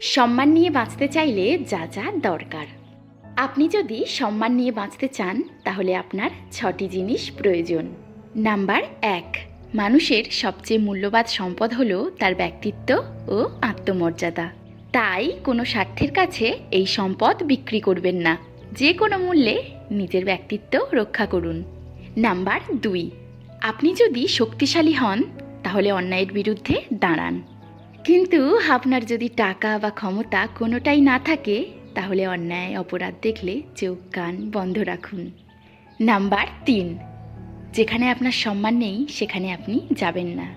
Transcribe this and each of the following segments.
সম্মান নিয়ে বাঁচতে চাইলে যা যা দরকার। আপনি যদি সম্মান নিয়ে বাঁচতে চান তাহলে আপনার 6টি জিনিস প্রয়োজন। নাম্বার 1, মানুষের সবচেয়ে মূল্যবান সম্পদ হলো তার ব্যক্তিত্ব ও আত্মমর্যাদা। তাই কোনো স্বার্থের কাছে এই সম্পদ বিক্রি করবেন না। যে কোনো মূল্যে নিজের ব্যক্তিত্ব রক্ষা করুন। নাম্বার 2, আপনি যদি শক্তিশালী হন তাহলে অন্যায়ের বিরুদ্ধে দাঁড়ান। কিন্তু আপনার যদি টাকা বা ক্ষমতা কোনোটাই না থাকে তাহলে অন্যায় অপরাধ দেখলে চোখ কান বন্ধ রাখুন। নাম্বার 3, যেখানে আপনার সম্মান নেই সেখানে আপনি যাবেন না।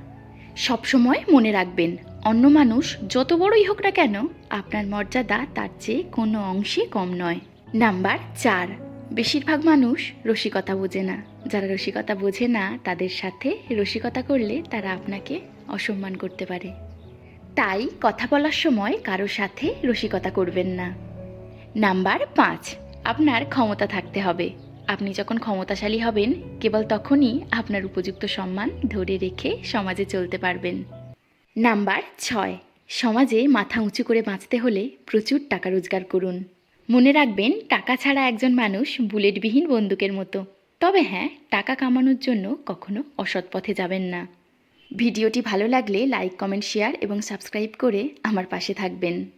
সবসময় মনে রাখবেন, অন্য মানুষ যত বড়ই হোক না কেন আপনার মর্যাদা তার চেয়ে কোনো অংশে কম নয়। নাম্বার 4, বেশিরভাগ মানুষ রসিকতা বোঝে না। যারা রসিকতা বোঝে না তাদের সাথে রসিকতা করলে তারা আপনাকে অসম্মান করতে পারে। তাই কথা বলার সময় কারো সাথে রসিকতা করবেন না। নাম্বার 5, আপনার ক্ষমতা থাকতে হবে। আপনি যখন ক্ষমতাশালী হবেন কেবল তখনই আপনার উপযুক্ত সম্মান ধরে রেখে সমাজে চলতে পারবেন। নাম্বার 6, সমাজে মাথা উঁচু করে বাঁচতে হলে প্রচুর টাকা রোজগার করুন। মনে রাখবেন, টাকা ছাড়া একজন মানুষ বুলেটবিহীন বন্দুকের মতো। তবে হ্যাঁ, টাকা কামানোর জন্য কখনো অসৎ পথে যাবেন না। ভিডিওটি ভালো লাগলে লাইক, কমেন্ট, শেয়ার এবং সাবস্ক্রাইব করে আমার পাশে থাকবেন।